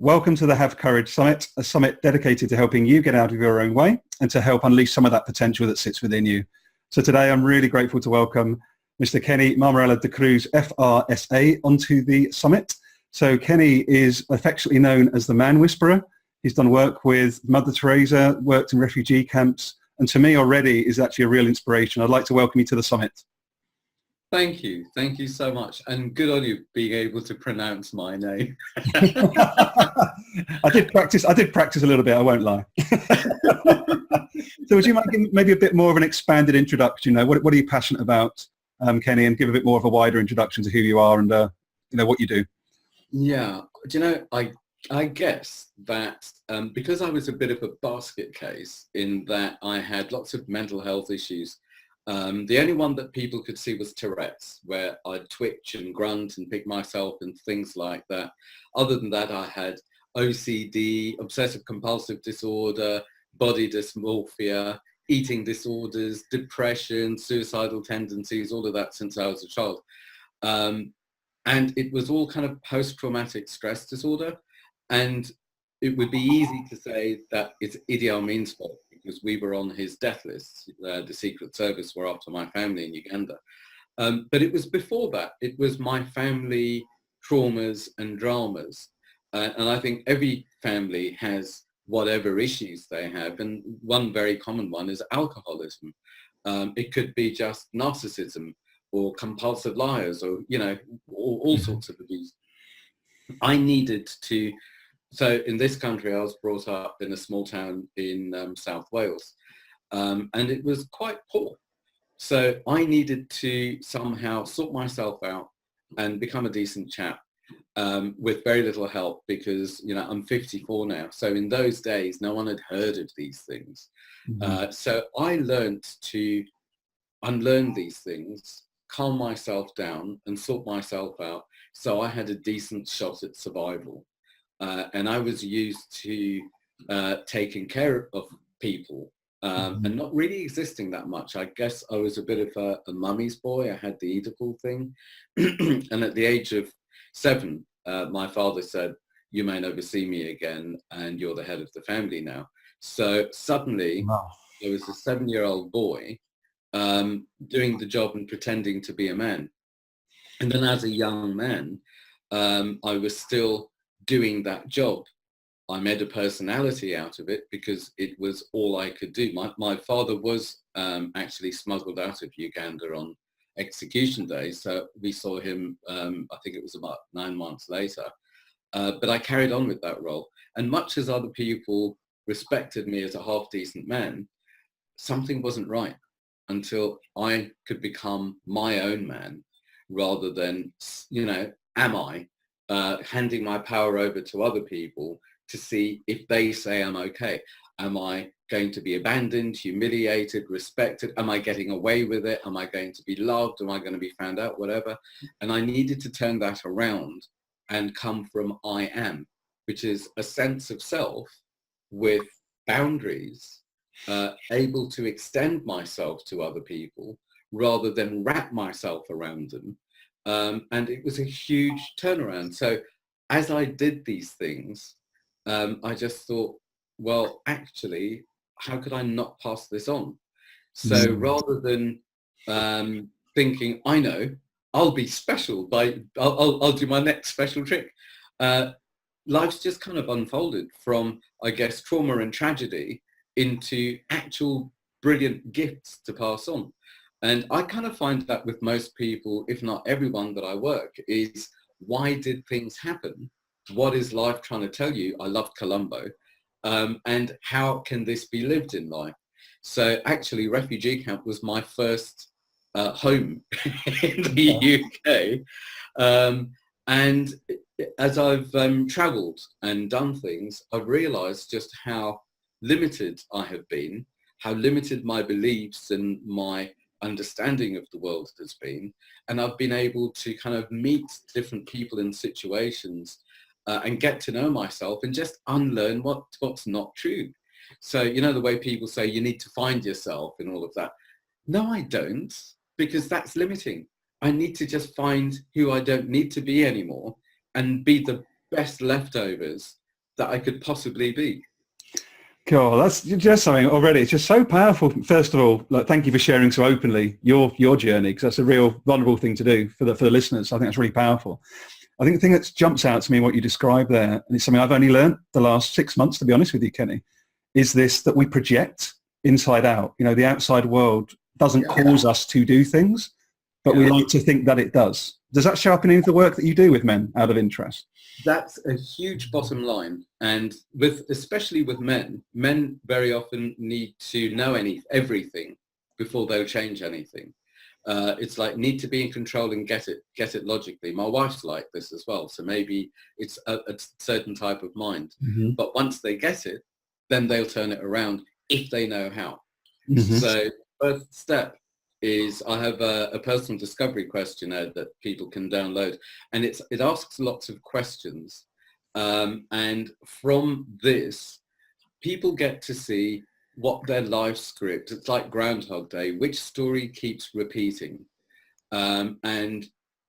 Welcome to the Have Courage Summit, a summit dedicated to helping you get out of your own way and to help unleash some of that potential that sits within you. So today I'm really grateful to welcome Mr. Kenny Mammarella-D'Cruz, FRSA, onto the summit. So Kenny is affectionately known as the Man Whisperer. He's done work with Mother Teresa, worked in refugee camps, and to me already is actually a real inspiration. I'd like to welcome you to the summit. Thank you. Thank you so much. And good on you being able to pronounce my name. I did practice a little bit, I won't lie. So would you mind giving maybe a bit more of an expanded introduction? What are you passionate about, Kenny, and give a bit more of a wider introduction to who you are and what you do? Yeah. Do you know, I guess that because I was a bit of a basket case in that I had lots of mental health issues. The only one that people could see was Tourette's, where I'd twitch and grunt and pick myself and things like that. Other than that, I had OCD, obsessive compulsive disorder, body dysmorphia, eating disorders, depression, suicidal tendencies, all of that since I was a child. And it was all kind of post-traumatic stress disorder. And it would be easy to say that it's Idi Amin's fault because we were on his death list. The Secret Service were after my family in Uganda. But it was before that. It was my family traumas and dramas. And I think every family has whatever issues they have. And one very common one is alcoholism. It could be just narcissism or compulsive liars or, all sorts of abuse. I needed to... So in this country, I was brought up in a small town in South Wales, and it was quite poor. So I needed to somehow sort myself out and become a decent chap with very little help because, I'm 54 now. So in those days, no one had heard of these things. Mm-hmm. So I learned to unlearn these things, calm myself down and sort myself out. So I had a decent shot at survival. And I was used to taking care of people and not really existing that much. I guess I was a bit of a mummy's boy. I had the Oedipal thing. And at the age of 7, my father said, "You may never see me again and you're the head of the family now." So suddenly I was a 7-year-old boy doing the job and pretending to be a man. And then as a young man, I was still doing that job. I made a personality out of it because it was all I could do. My father was actually smuggled out of Uganda on execution day. So we saw him, I think it was about 9 months later. But I carried on with that role. And much as other people respected me as a half-decent man, something wasn't right until I could become my own man rather than, am I? Handing my power over to other people to see if they say I'm okay. Am I going to be abandoned, humiliated, respected? Am I getting away with it? Am I going to be loved? Am I going to be found out? Whatever. And I needed to turn that around and come from I am, which is a sense of self with boundaries, able to extend myself to other people rather than wrap myself around them. And it was a huge turnaround. So as I did these things, I just thought, well, actually, how could I not pass this on? So rather than thinking, I know, I'll be special I'll do my next special trick. Life's just kind of unfolded from, I guess, trauma and tragedy into actual brilliant gifts to pass on. And I kind of find that with most people, if not everyone that I work, is why did things happen? What is life trying to tell you? I loved Columbo. And how can this be lived in life? So actually, refugee camp was my first home in the UK. And as I've traveled and done things, I've realized just how limited I have been, how limited my beliefs and my understanding of the world has been, and I've been able to kind of meet different people in situations and get to know myself and just unlearn what's not true. So, the way people say you need to find yourself and all of that. No, I don't, because that's limiting. I need to just find who I don't need to be anymore and be the best leftovers that I could possibly be. Cool. That's just something already. It's just so powerful. First of all, like, thank you for sharing so openly your journey, because that's a real vulnerable thing to do for the listeners. I think that's really powerful. I think the thing that jumps out to me, what you described there, and it's something I've only learned the last 6 months, to be honest with you, Kenny, is this, that we project inside out. You know, the outside world doesn't cause us to do things, but we like to think that it does. Does that show up in any of the work that you do with men, out of interest? That's a huge bottom line. And especially with men very often need to know everything before they'll change anything. It's like, need to be in control and get it logically. My wife's like this as well. So maybe it's a certain type of mind. Mm-hmm. But once they get it, then they'll turn it around if they know how. Mm-hmm. So first step is, I have a personal discovery questionnaire that people can download, and it asks lots of questions. And from this, people get to see what their life script, it's like Groundhog Day, which story keeps repeating. And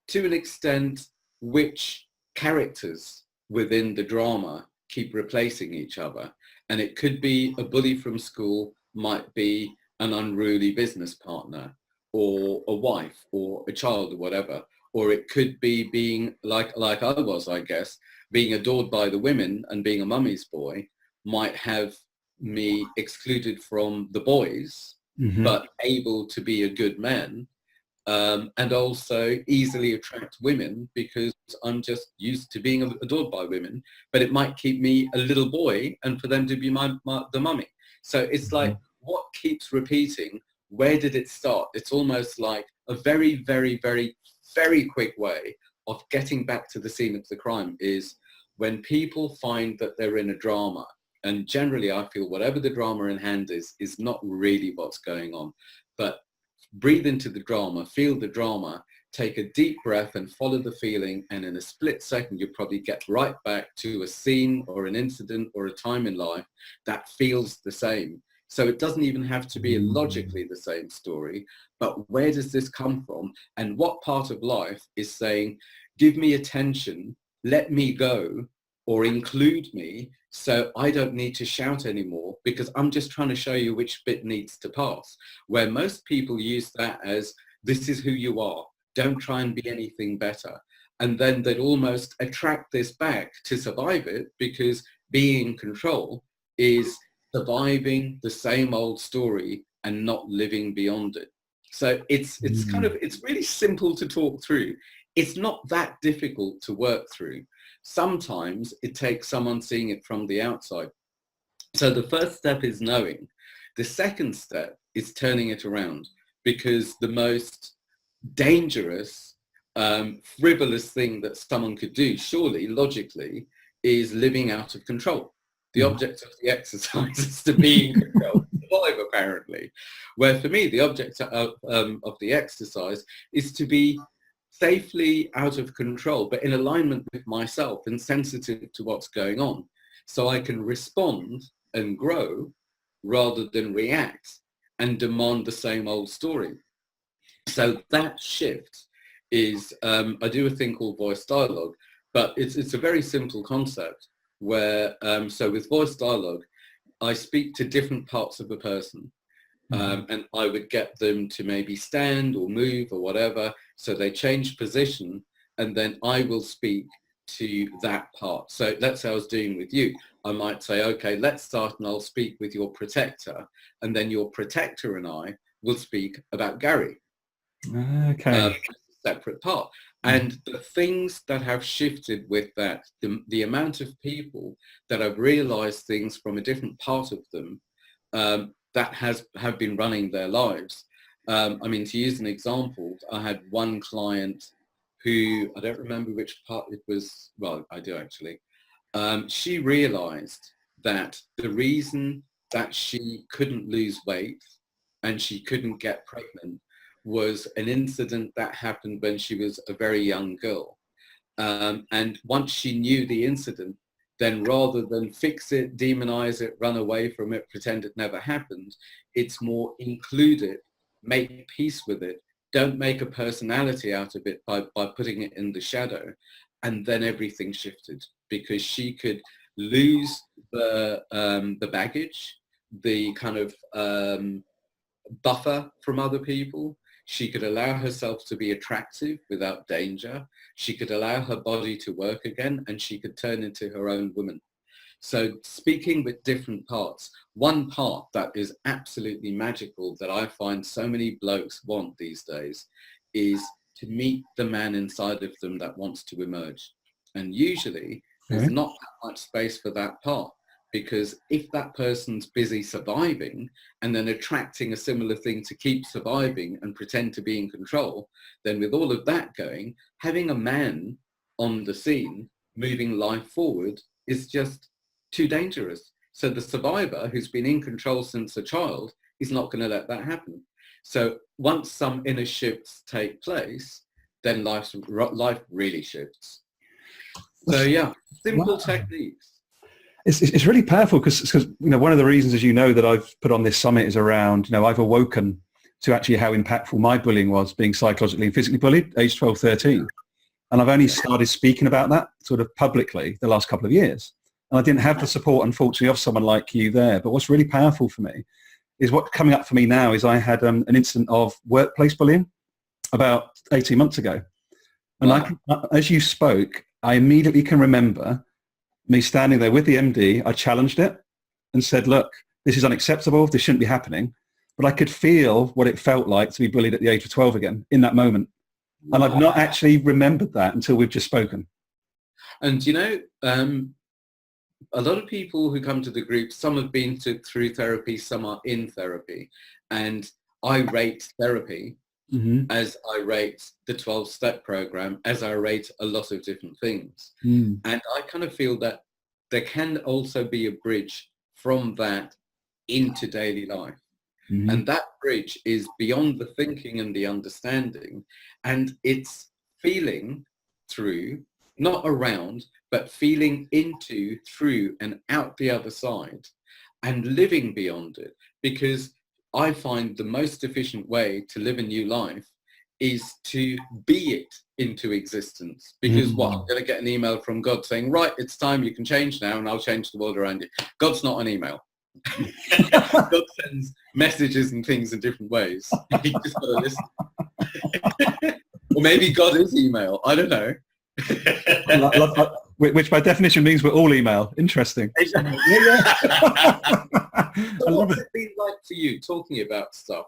to an extent, which characters within the drama keep replacing each other. And it could be a bully from school, might be an unruly business partner, or a wife, or a child, or whatever. Or it could be being like I was, I guess, being adored by the women and being a mummy's boy might have me excluded from the boys, mm-hmm. but able to be a good man, and also easily attract women because I'm just used to being adored by women, but it might keep me a little boy and for them to be the mummy. So it's mm-hmm. like, what keeps repeating? Where did it start? It's almost like a very, very, very, very quick way of getting back to the scene of the crime is when people find that they're in a drama. And generally, I feel whatever the drama in hand is not really what's going on. But breathe into the drama, feel the drama, take a deep breath and follow the feeling. And in a split second, you'll probably get right back to a scene or an incident or a time in life that feels the same. So it doesn't even have to be logically the same story, but where does this come from? And what part of life is saying, give me attention, let me go, or include me, so I don't need to shout anymore because I'm just trying to show you which bit needs to pass. Where most people use that as, this is who you are, don't try and be anything better. And then they'd almost attract this back to survive it, because being in control is surviving the same old story and not living beyond it. So it's really simple to talk through. It's not that difficult to work through. Sometimes it takes someone seeing it from the outside. So the first step is knowing. The second step is turning it around, because the most dangerous, frivolous thing that someone could do, surely, logically, is living out of control. The object of the exercise is to be in control, survive, apparently. Where for me, the object of the exercise is to be safely out of control, but in alignment with myself and sensitive to what's going on, so I can respond and grow rather than react and demand the same old story. So that shift is, I do a thing called voice dialogue, but it's a very simple concept where, so with voice dialogue, I speak to different parts of a person. And I would get them to maybe stand or move or whatever, so they change position, and then I will speak to that part. So let's say I was doing with you. I might say, okay, let's start, and I'll speak with your protector, and then your protector and I will speak about Garry. Okay. Separate part. And the things that have shifted with that, the amount of people that have realized things from a different part of them, that have been running their lives. I mean, to use an example, I had one client who, I don't remember which part it was, well, I do actually. She realized that the reason that she couldn't lose weight and she couldn't get pregnant was an incident that happened when she was a very young girl. And once she knew the incident, then rather than fix it, demonize it, run away from it, pretend it never happened, it's more include it, make peace with it, don't make a personality out of it by putting it in the shadow. And then everything shifted, because she could lose the baggage, the kind of buffer from other people. She could allow herself to be attractive without danger. She could allow her body to work again, and she could turn into her own woman. So speaking with different parts, one part that is absolutely magical that I find so many blokes want these days is to meet the man inside of them that wants to emerge. And usually there's not that much space for that part, because if that person's busy surviving and then attracting a similar thing to keep surviving and pretend to be in control, then with all of that going, having a man on the scene moving life forward is just too dangerous. So the survivor who's been in control since a child is not going to let that happen. So once some inner shifts take place, then life really shifts. So yeah, simple techniques. It's really powerful because one of the reasons, as you know, that I've put on this summit is around, I've awoken to actually how impactful my bullying was, being psychologically and physically bullied, age 12, 13. And I've only started speaking about that sort of publicly the last couple of years. And I didn't have the support, unfortunately, of someone like you there. But what's really powerful for me is what's coming up for me now is I had an incident of workplace bullying about 18 months ago. And as you spoke, I immediately can remember me standing there with the MD. I challenged it and said, look, this is unacceptable. This shouldn't be happening. But I could feel what it felt like to be bullied at the age of 12 again in that moment. And I've not actually remembered that until we've just spoken. And, a lot of people who come to the group, some have been through therapy, some are in therapy. And I rate therapy as I rate the 12-step program, as I rate a lot of different things. And I kind of feel that there can also be a bridge from that into daily life. And that bridge is beyond the thinking and the understanding. And it's feeling through, not around, but feeling into, through, and out the other side, and living beyond it. Because I find the most efficient way to live a new life is to be it into existence. Because what, I'm going to get an email from God saying, right, it's time, you can change now, and I'll change the world around you. God's not an email. God sends messages and things in different ways. You just got to listen. Or maybe God is email. I don't know. Which by definition means we're all email. Interesting. So what's it been like for you talking about stuff?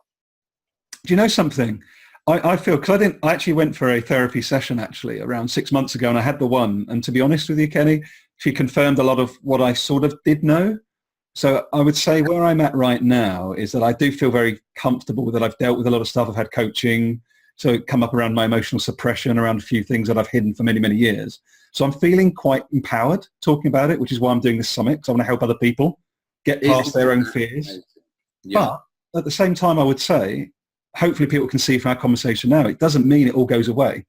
Do you know something? I feel, because I actually went for a therapy session actually around 6 months ago, and I had the one, and to be honest with you, Kenny, she confirmed a lot of what I sort of did know. So I would say where I'm at right now is that I do feel very comfortable that I've dealt with a lot of stuff. I've had coaching, so it come up around my emotional suppression, around a few things that I've hidden for many, many years. So I'm feeling quite empowered talking about it, which is why I'm doing this summit, because I want to help other people get past their own fears. Yeah. But at the same time, I would say, hopefully people can see from our conversation now, it doesn't mean it all goes away.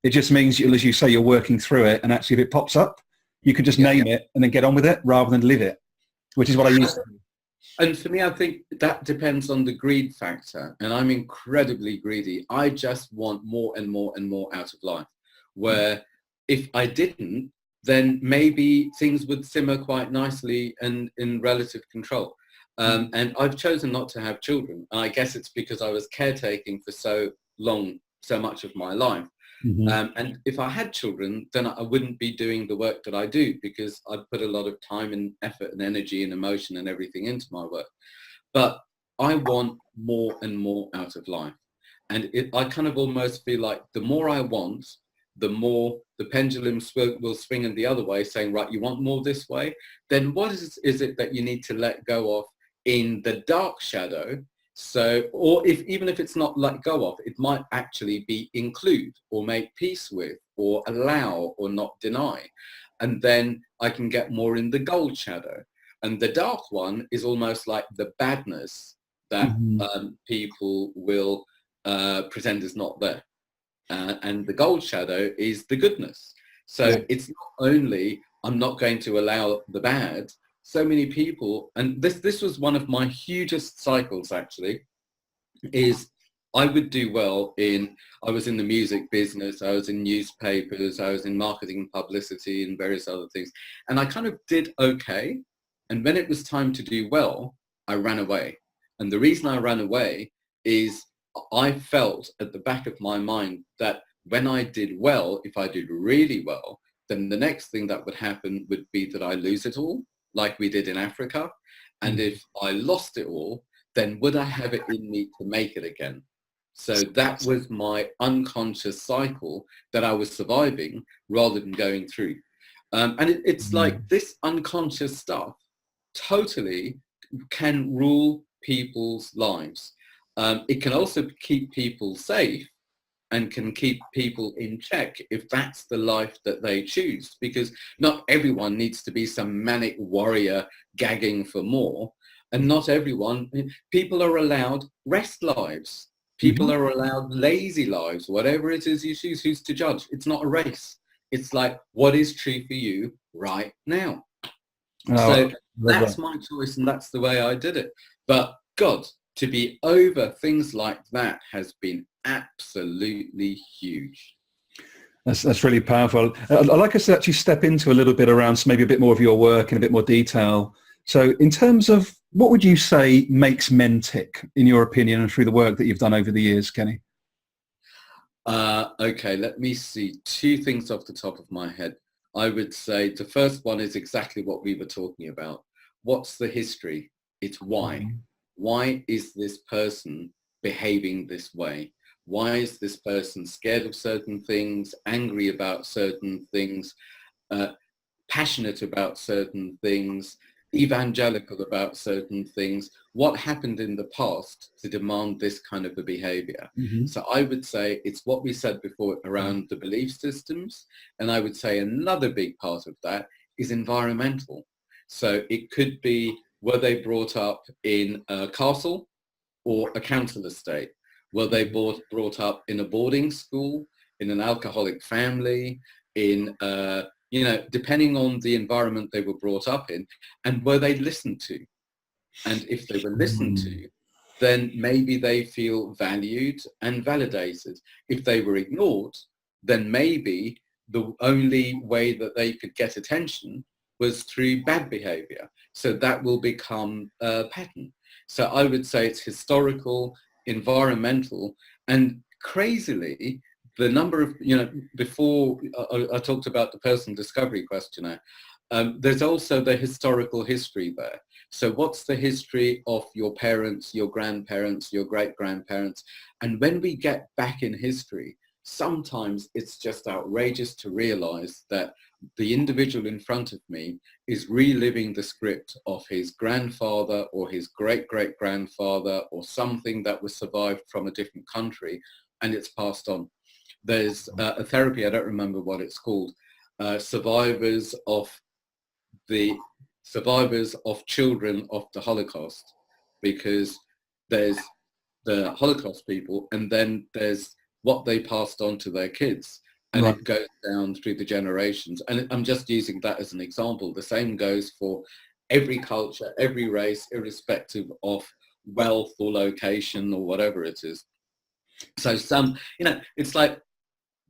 It just means, as you say, you're working through it, and actually if it pops up, you can just name it and then get on with it rather than live it, which is what I used to do. And for me, I think that depends on the greed factor. And I'm incredibly greedy. I just want more and more and more out of life. Where if I didn't, then maybe things would simmer quite nicely and in relative control. And I've chosen not to have children. And I guess it's because I was caretaking for so long, so much of my life. And if I had children, then I wouldn't be doing the work that I do, because I'd put a lot of time and effort and energy and emotion and everything into my work. But I want more and more out of life. And I kind of almost feel like the more I want, the more the pendulum will swing in the other way, saying, right, you want more this way? Then what is it that you need to let go of in the dark shadow? So, or even if it's not let go of, it might actually be include or make peace with or allow or not deny. And then I can get more in the gold shadow. And the dark one is almost like the badness that people will pretend is not there. And the gold shadow is the goodness. So it's not only I'm not going to allow the bad. So many people, and this was one of my hugest cycles actually, is I would do well I was in the music business, I was in newspapers, I was in marketing and publicity and various other things. And I kind of did okay. And when it was time to do well, I ran away. And the reason I ran away is I felt at the back of my mind that when I did well, if I did really well, then the next thing that would happen would be that I lose it all, like we did in Africa. And if I lost it all, then would I have it in me to make it again? So that was my unconscious cycle that I was surviving rather than going through. And it's like this unconscious stuff totally can rule people's lives. It can also keep people safe and can keep people in check if that's the life that they choose, because not everyone needs to be some manic warrior gagging for more, and not everyone, people are allowed rest lives, people are allowed lazy lives, whatever it is you choose. Who's to judge? It's not a race. It's like, what is true for you right now? So that's my choice, and that's the way I did it. But God, to be over things like that has been absolutely huge. That's really powerful. I'd like us to actually step into a little bit around maybe a bit more of your work in a bit more detail. So in terms of what would you say makes men tick, in your opinion, and through the work that you've done over the years, Kenny? Okay, let me see. Two things off the top of my head. I would say the first one is exactly what we were talking about. What's the history? It's why. Why is this person behaving this way? Why is this person scared of certain things, angry about certain things, passionate about certain things, evangelical about certain things? What happened in the past to demand this kind of a behavior? So I would say it's what we said before around the belief systems. And I would say another big part of that is environmental. So it could be, were they brought up in a castle or a council estate? Were they brought up in a boarding school, in an alcoholic family, in depending on the environment they were brought up in, and were they listened to? And if they were listened to, then maybe they feel valued and validated. If they were ignored, then maybe the only way that they could get attention was through bad behavior. So that will become a pattern. So I would say it's historical, environmental, and crazily, the number of, before I talked about the personal discovery questionnaire, there's also the historical history there. So what's the history of your parents, your grandparents, your great-grandparents? And when we get back in history, sometimes it's just outrageous to realize that the individual in front of me is reliving the script of his grandfather or his great-great-grandfather or something that was survived from a different country, and it's passed on. There's a therapy, I don't remember what it's called, survivors of children of the Holocaust, because there's the Holocaust people and then there's what they passed on to their kids, and it goes down through the generations. And I'm just using that as an example. The same goes for every culture, every race, irrespective of wealth or location or whatever it is. So it's like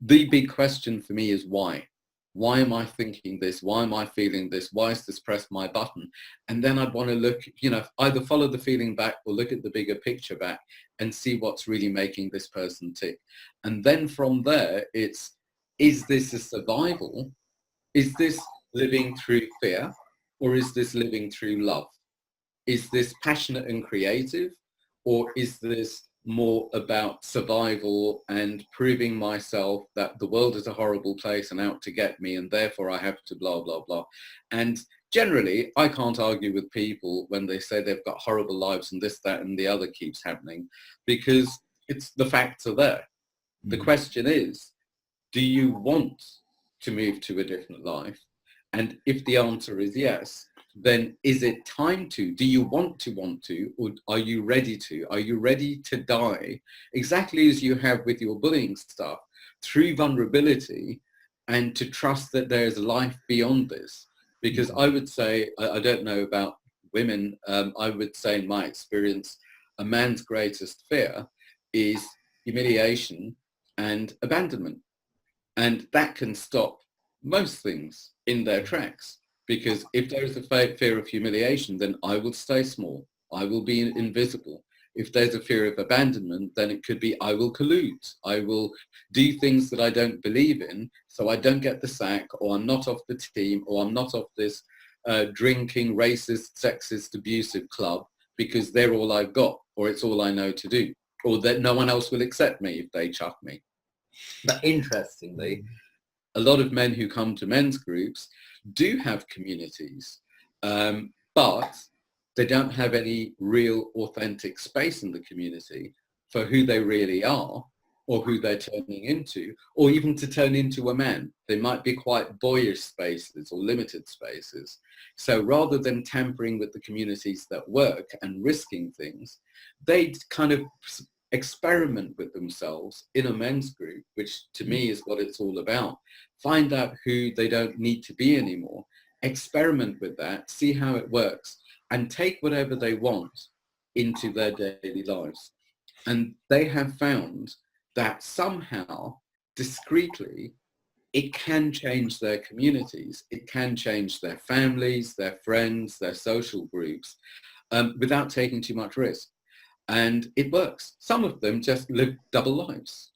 the big question for me is why? Why am I thinking this? Why am I feeling this? Why is this pressed my button? And then I'd want to look, either follow the feeling back or look at the bigger picture back and see what's really making this person tick. And then from there, is this a survival? Is this living through fear? Or is this living through love? Is this passionate and creative? Or is this more about survival and proving myself that the world is a horrible place and out to get me, and therefore I have to blah, blah, blah. And generally, I can't argue with people when they say they've got horrible lives and this, that, and the other keeps happening, because it's the facts are there. The question is, do you want to move to a different life? And if the answer is yes, then is it time to? Do you want to, or are you ready to? Are you ready to die exactly as you have with your bullying stuff, through vulnerability, and to trust that there's life beyond this? Because I would say, I don't know about women, I would say in my experience, a man's greatest fear is humiliation and abandonment. And that can stop most things in their tracks. Because if there is a fear of humiliation, then I will stay small. I will be invisible. If there's a fear of abandonment, then it could be I will collude. I will do things that I don't believe in, so I don't get the sack, or I'm not off the team, or I'm not off this drinking, racist, sexist, abusive club, because they're all I've got, or it's all I know to do, or that no one else will accept me if they chuck me. But interestingly, a lot of men who come to men's groups do have communities, but they don't have any real authentic space in the community for who they really are, or who they're turning into, or even to turn into a man. They might be quite boyish spaces or limited spaces. So rather than tampering with the communities that work and risking things, they kind of experiment with themselves in a men's group, which to me is what it's all about. Find out who they don't need to be anymore, experiment with that, see how it works, and take whatever they want into their daily lives. And they have found that somehow, discreetly, it can change their communities, it can change their families, their friends, their social groups, without taking too much risk. And it works. Some of them just live double lives.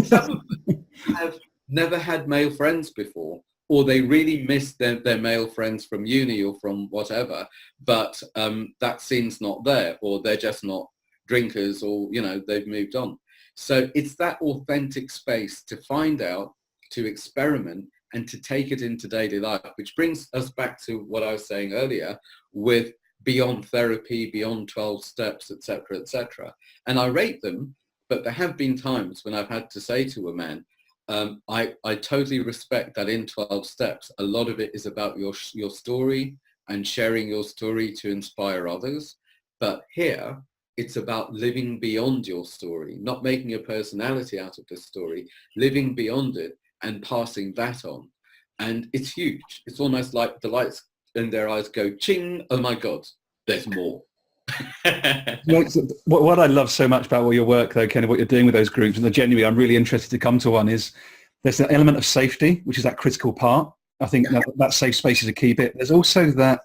Some of them have never had male friends before, or they really miss their male friends from uni or from whatever, but that scene's not there, or they're just not drinkers, or, you know, they've moved on. So it's that authentic space to find out, to experiment, and to take it into daily life, which brings us back to what I was saying earlier with beyond therapy, beyond 12 steps, etc., etc. And I rate them, but there have been times when I've had to say to a man, I totally respect that in 12 steps, a lot of it is about your story and sharing your story to inspire others. But here, it's about living beyond your story, not making a personality out of the story, living beyond it and passing that on. And it's huge. It's almost like the lights in their eyes go, ching, oh my God, there's more. What I love so much about your work, though, Kenny, what you're doing with those groups, and the genuinely I'm really interested to come to one, is there's an element of safety, which is that critical part. I think that safe space is a key bit. There's also that,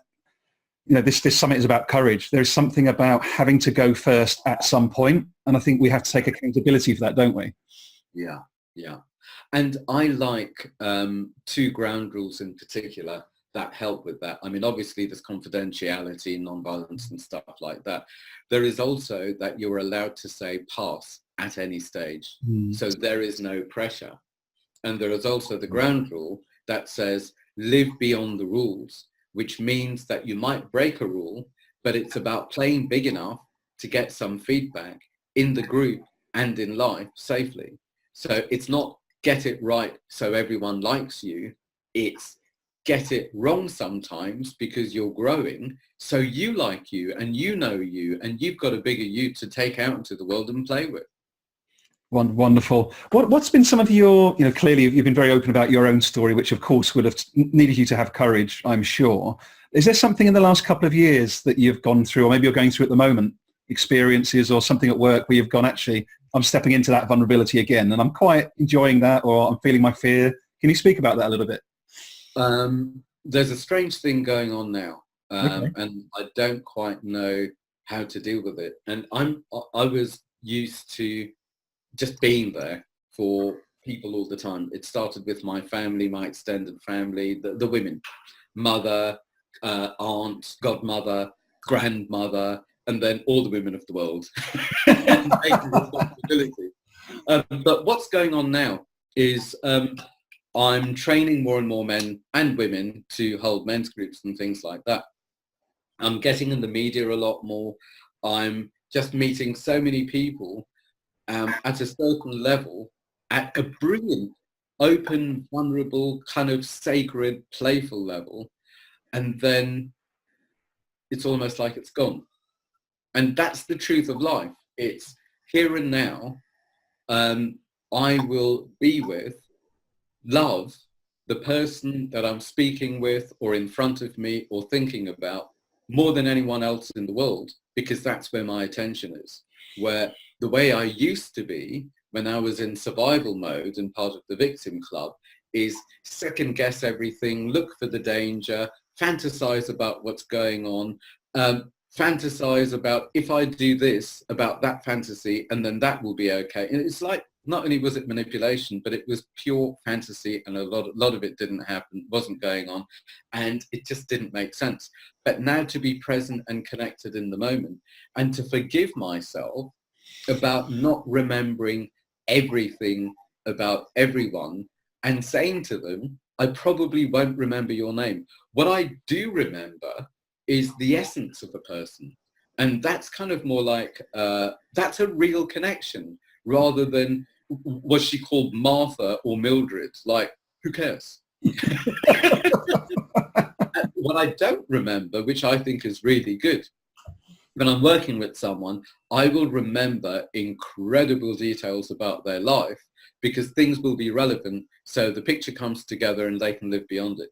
you know, this summit is about courage. There's something about having to go first at some point, and I think we have to take accountability for that, don't we? Yeah, yeah. And I like 2 ground rules in particular that help with that. I mean, obviously there's confidentiality, non-violence and stuff like that. There is also that you're allowed to say pass at any stage. So there is no pressure. And there is also the ground rule that says live beyond the rules, which means that you might break a rule, but it's about playing big enough to get some feedback in the group and in life safely. So it's not get it right so everyone likes you. It's get it wrong sometimes because you're growing, so you like you and you know you, and you've got a bigger you to take out into the world and play with. Wonderful. What's been some of your, you know, clearly you've been very open about your own story, which of course would have needed you to have courage, I'm sure. Is there something in the last couple of years that you've gone through, or maybe you're going through at the moment, experiences or something at work where you've gone, actually, I'm stepping into that vulnerability again and I'm quite enjoying that, or I'm feeling my fear? Can you speak about that a little bit? There's a strange thing going on now, Okay. and I don't quite know how to deal with it. And I was used to just being there for people all the time. It started with my family, my extended family, the women, mother, aunt, godmother, grandmother, and then all the women of the world. And taking responsibility. But what's going on now is I'm training more and more men and women to hold men's groups and things like that. I'm getting in the media a lot more. I'm just meeting so many people at a certain level, at a brilliant, open, vulnerable, kind of sacred, playful level. And then it's almost like it's gone. And that's the truth of life. It's here and now. I will be with, love the person that I'm speaking with or in front of me or thinking about more than anyone else in the world, because that's where my attention is, where the way I used to be when I was in survival mode and part of the victim club is second guess everything, look for the danger, fantasize about what's going on, fantasize about if I do this, about that fantasy, and then that will be okay. And it's like, not only was it manipulation, but it was pure fantasy, and a lot of it didn't happen, wasn't going on, and it just didn't make sense. But now to be present and connected in the moment, and to forgive myself about not remembering everything about everyone, and saying to them, I probably won't remember your name. What I do remember is the essence of a person. And that's kind of more like, that's a real connection, rather than was she called Martha or Mildred? Like, who cares? What I don't remember, which I think is really good, when I'm working with someone, I will remember incredible details about their life, because things will be relevant, so the picture comes together and they can live beyond it.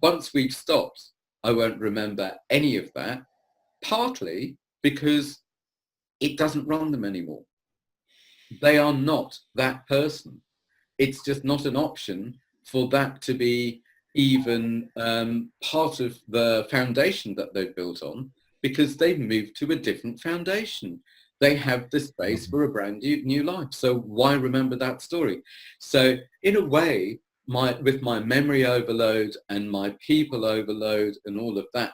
Once we've stopped, I won't remember any of that, partly because it doesn't run them anymore. They are not that person. It's just not an option for that to be even part of the foundation that they've built on, because they've moved to a different foundation. They have the space for a brand new life. So why remember that story? So in a way, with my memory overload and my people overload and all of that,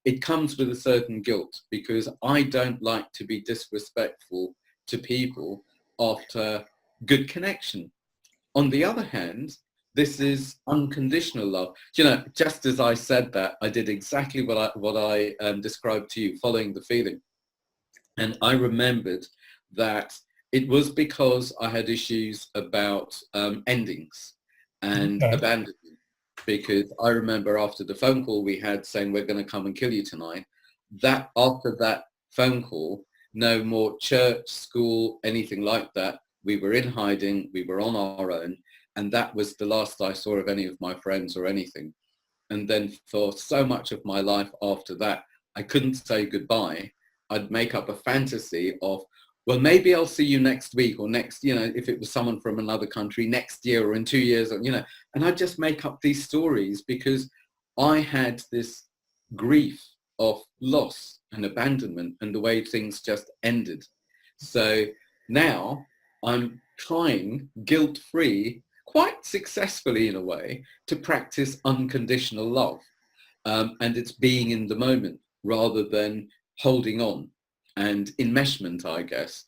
it comes with a certain guilt, because I don't like to be disrespectful to people after good connection. On the other hand, this is unconditional love. You know, just as I said that, I did exactly what I described to you, following the feeling. And I remembered that it was because I had issues about endings and abandonment. Because I remember after the phone call we had saying, we're going to come and kill you tonight, that after that phone call, no more church, school, anything like that. We were in hiding, we were on our own. And that was the last I saw of any of my friends or anything. And then for so much of my life after that, I couldn't say goodbye. I'd make up a fantasy of, well, maybe I'll see you next week, or next, you know, if it was someone from another country, next year or in 2 years, or, you know, and I'd just make up these stories, because I had this grief of loss and abandonment and the way things just ended. So now I'm trying guilt-free, quite successfully in a way, to practice unconditional love. And it's being in the moment rather than holding on, and enmeshment, I guess.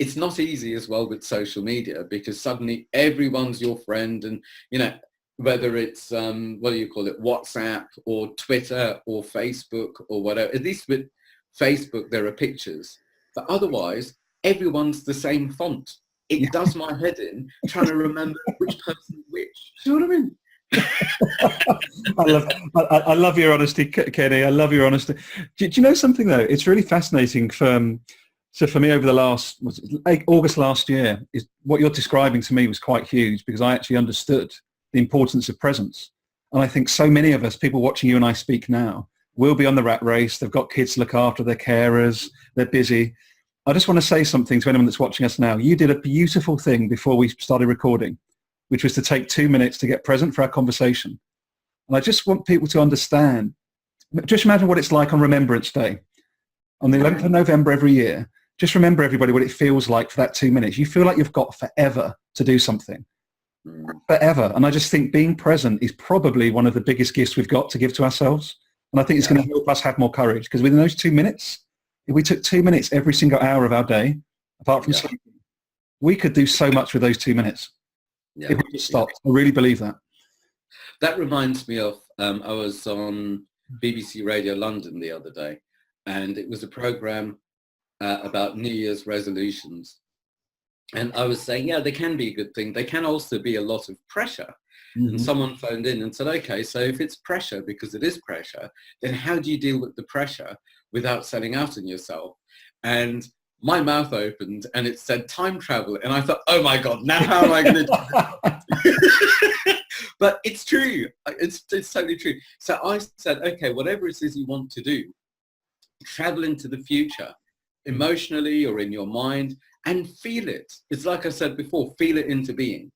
It's not easy as well with social media, because suddenly everyone's your friend, and, you know, whether it's, what do you call it, WhatsApp or Twitter or Facebook or whatever. At least with Facebook, there are pictures. But otherwise, everyone's the same font. It does my head in trying to remember which person which. Do you know what I mean? I love your honesty, Kenny. I love your honesty. Do you know something though? It's really fascinating. So for me, over the last August last year, is what you're describing to me was quite huge, because I actually understood the importance of presence. And I think so many of us, people watching you and I speak now, will be on the rat race. They've got kids to look after, they're carers, they're busy. I just want to say something to anyone that's watching us now. You did a beautiful thing before we started recording, which was to take 2 minutes to get present for our conversation. And I just want people to understand, just imagine what it's like on Remembrance Day. On the 11th of November every year, just remember, everybody, what it feels like for that 2 minutes. You feel like you've got forever to do something. Forever. And I just think being present is probably one of the biggest gifts we've got to give to ourselves. And I think it's going to help us have more courage, because within those 2 minutes, if we took 2 minutes every single hour of our day, apart from sleeping, we could do so much with those 2 minutes. If we just stopped. I really believe that. That reminds me of, I was on BBC Radio London the other day, and it was a program about New Year's resolutions. And I was saying, yeah, they can be a good thing. They can also be a lot of pressure. Mm-hmm. And someone phoned in and said, okay, so if it's pressure, because it is pressure, then how do you deal with the pressure without selling out on yourself? And my mouth opened and it said time travel. And I thought, oh my God, now how am I going to do this? But it's true. It's totally true. So I said, okay, whatever it is you want to do, travel into the future emotionally or in your mind, and feel it. It's like I said before, feel it into being.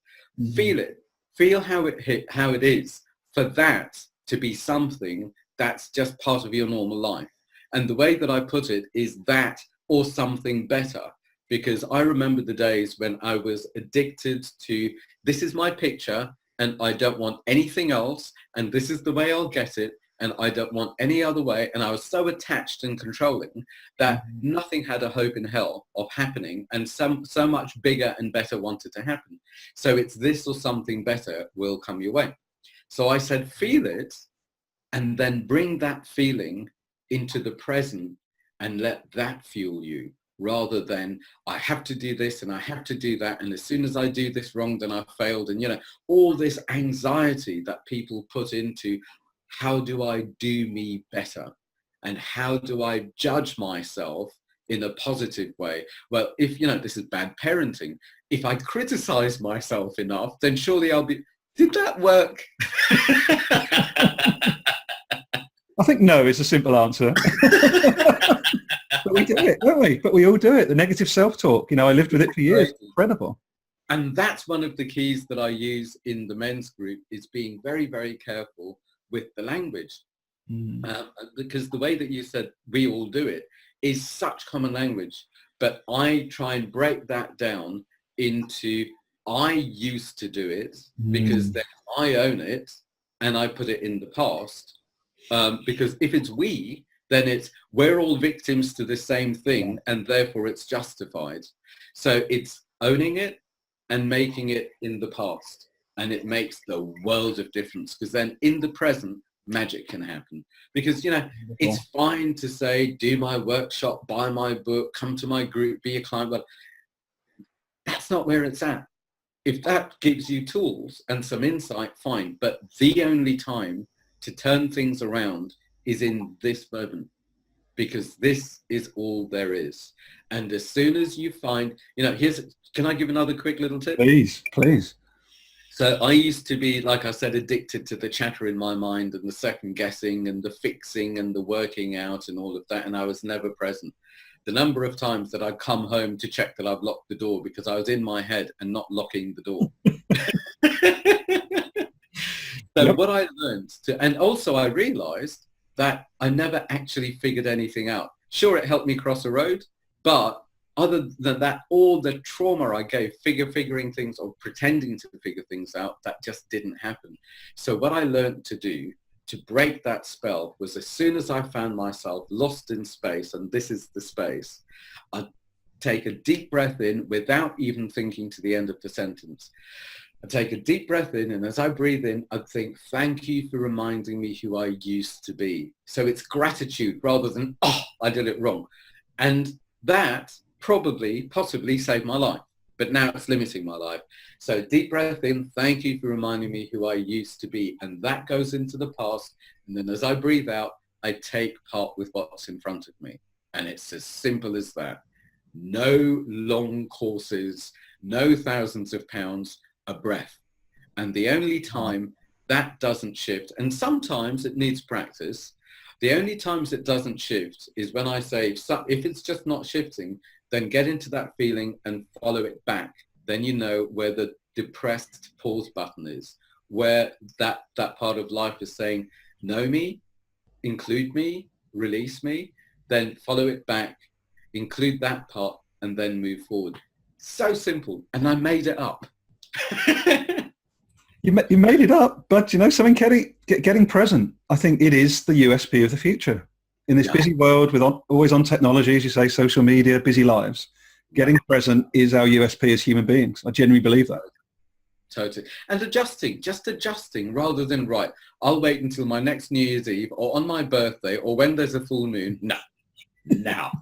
Feel it. Feel how it is for that to be something that's just part of your normal life. And the way that I put it is that or something better, because I remember the days when I was addicted to, this is my picture and I don't want anything else, and this is the way I'll get it, and I don't want any other way. And I was so attached and controlling that nothing had a hope in hell of happening, and so much bigger and better wanted to happen. So it's this or something better will come your way. So I said, feel it, and then bring that feeling into the present and let that fuel you, rather than I have to do this and I have to do that, and as soon as I do this wrong, then I've failed. And, you know, all this anxiety that people put into, how do I do me better? And how do I judge myself in a positive way? Well, if, you know, this is bad parenting. If I criticize myself enough, then surely I'll be, did that work? I think no is a simple answer. But we do it, don't we? But we all do it. The negative self-talk. You know, I lived with it for years. Incredible. And that's one of the keys that I use in the men's group, is being very, very careful with the language. Because the way that you said we all do it is such common language. But I try and break that down into, I used to do it, because then I own it and I put it in the past. Because if it's we, then it's, we're all victims to the same thing, and therefore it's justified. So it's owning it and making it in the past. And it makes the world of difference, because then in the present, magic can happen. Because, you know, it's fine to say, do my workshop, buy my book, come to my group, be a client, but that's not where it's at. If that gives you tools and some insight, fine. But the only time to turn things around is in this moment, because this is all there is. And as soon as you find, you know, can I give another quick little tip? Please, please. So I used to be, like I said, addicted to the chatter in my mind and the second guessing and the fixing and the working out and all of that. And I was never present. The number of times that I'd come home to check that I've locked the door because I was in my head and not locking the door. So what I learned and also I realized that I never actually figured anything out. Sure, it helped me cross a road, but other than that, all the trauma I gave figuring things or pretending to figure things out, that just didn't happen. So what I learned to do to break that spell was, as soon as I found myself lost in space, and this is the space, I'd take a deep breath in without even thinking to the end of the sentence. I take a deep breath in, and as I breathe in, I'd think, thank you for reminding me who I used to be. So it's gratitude rather than, oh, I did it wrong. And that possibly saved my life, but now it's limiting my life. So deep breath in, thank you for reminding me who I used to be. And that goes into the past. And then as I breathe out, I take part with what's in front of me. And it's as simple as that. No long courses, no thousands of pounds, a breath. And the only time that doesn't shift, and sometimes it needs practice, the only times it doesn't shift is when I say, if it's just not shifting, then get into that feeling and follow it back. Then you know where the depressed pause button is, where that part of life is saying, know me, include me, release me, then follow it back, include that part, and then move forward. So simple. And I made it up. You made it up, but you know something, Kenny? Getting present, I think it is the USP of the future. In this busy world with always on technology, as you say, social media, busy lives, getting present is our USP as human beings. I genuinely believe that. Totally. And just adjusting rather than, right, I'll wait until my next New Year's Eve or on my birthday or when there's a full moon. No, now.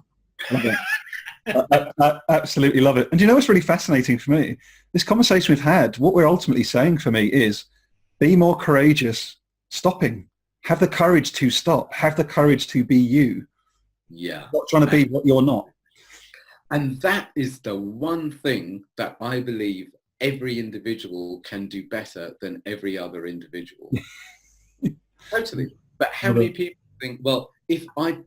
I absolutely love it. And do you know what's really fascinating for me? This conversation we've had, what we're ultimately saying for me is, be more courageous, stopping. Have the courage to stop. Have the courage to be you. Yeah. Not trying to be what you're not. And that is the one thing that I believe every individual can do better than every other individual. Totally. But how many people think, well, if I'm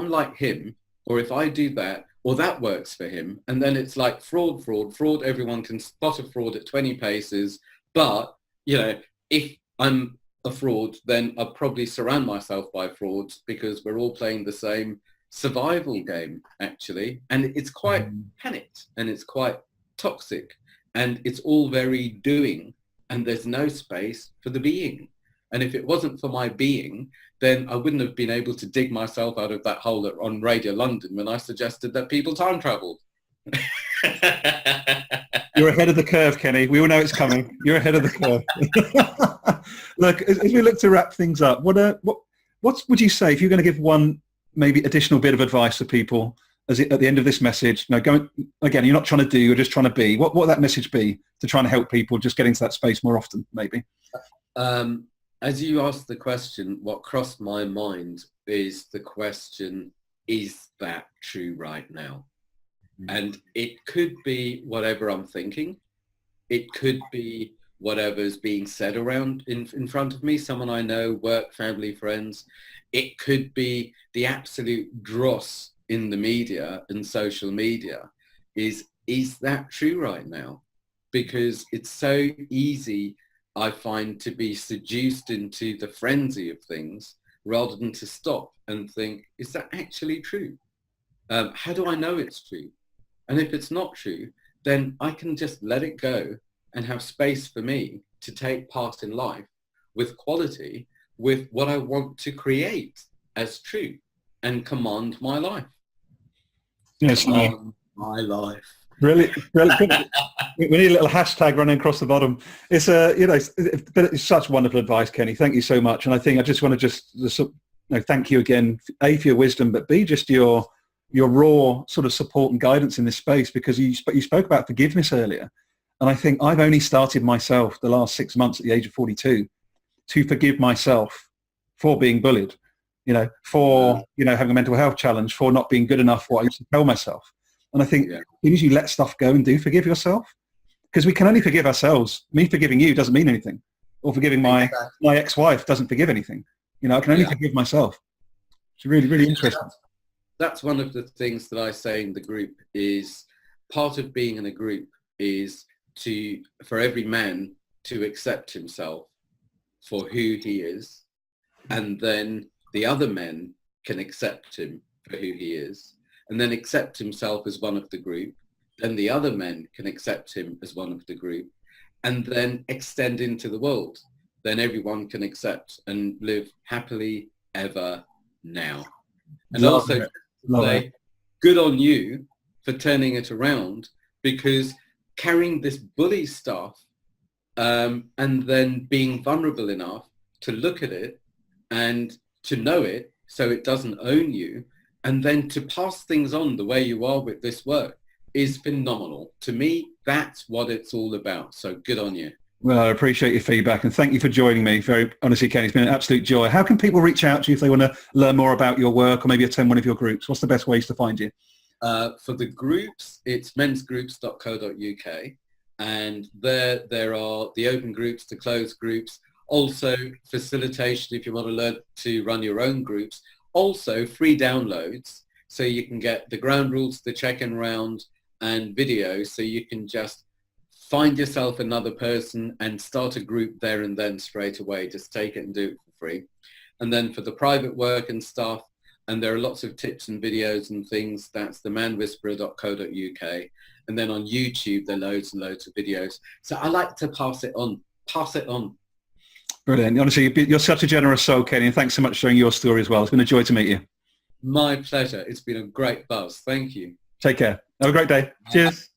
like him, or if I do that, or that works for him. And then it's like fraud, fraud, fraud. Everyone can spot a fraud at 20 paces. But, you know, if I'm a fraud, then I'll probably surround myself by frauds, because we're all playing the same survival game, actually. And it's quite panicked, and it's quite toxic, and it's all very doing, and there's no space for the being. And if it wasn't for my being, then I wouldn't have been able to dig myself out of that hole on Radio London when I suggested that people time traveled. You're ahead of the curve, Kenny. We all know it's coming. You're ahead of the curve. Look, as we look to wrap things up, what would you say if you're going to give one maybe additional bit of advice to people at the end of this message? You know, going again, you're not trying to do, you're just trying to be. What would that message be to try and help people just get into that space more often, maybe? As you asked the question, what crossed my mind is the question, is that true right now? And it could be whatever I'm thinking. It could be whatever's being said around in front of me, someone I know, work, family, friends. It could be the absolute dross in the media and social media. Is that true right now? Because it's so easy, I find, to be seduced into the frenzy of things rather than to stop and think, is that actually true? How do I know it's true? And if it's not true, then I can just let it go and have space for me to take part in life with quality, with what I want to create as true, and command my life. Yes, my life. Really, really. We need a little hashtag running across the bottom. It's it's such wonderful advice, Kenny. Thank you so much. And I think I just want to thank you again, A, for your wisdom, but B, just your raw sort of support and guidance in this space, because you spoke about forgiveness earlier. And I think I've only started myself the last 6 months at the age of 42 to forgive myself for being bullied, for, having a mental health challenge, for not being good enough, what I used to tell myself. And I think as soon as you let stuff go and do forgive yourself, because we can only forgive ourselves. Me forgiving you doesn't mean anything, or forgiving my ex-wife doesn't forgive anything. I can only forgive myself. It's really, really interesting. That's one of the things that I say in the group, is part of being in a group is for every man to accept himself for who he is, and then the other men can accept him for who he is, and then accept himself as one of the group. Then the other men can accept him as one of the group, and then extend into the world. Then everyone can accept and live happily ever now. And also say, good on you for turning it around, because carrying this bully stuff and then being vulnerable enough to look at it and to know it so it doesn't own you, and then to pass things on the way you are with this work is phenomenal. To me, that's what it's all about. So good on you. Well, I appreciate your feedback, and thank you for joining me. Very honestly, Kenny, it's been an absolute joy. How can people reach out to you if they want to learn more about your work or maybe attend one of your groups? What's the best ways to find you? For the groups, it's mensgroups.co.uk, and there are the open groups, the closed groups, also facilitation if you want to learn to run your own groups, also free downloads, so you can get the ground rules, the check-in round, and videos, so you can just find yourself another person and start a group there and then straight away. Just take it and do it for free. And then for the private work and stuff, and there are lots of tips and videos and things, that's themanwhisperer.co.uk. And then on YouTube, there are loads and loads of videos. So I like to pass it on. Brilliant. Honestly, you're such a generous soul, Kenny, and thanks so much for sharing your story as well. It's been a joy to meet you. My pleasure. It's been a great buzz. Thank you. Take care. Have a great day. Cheers.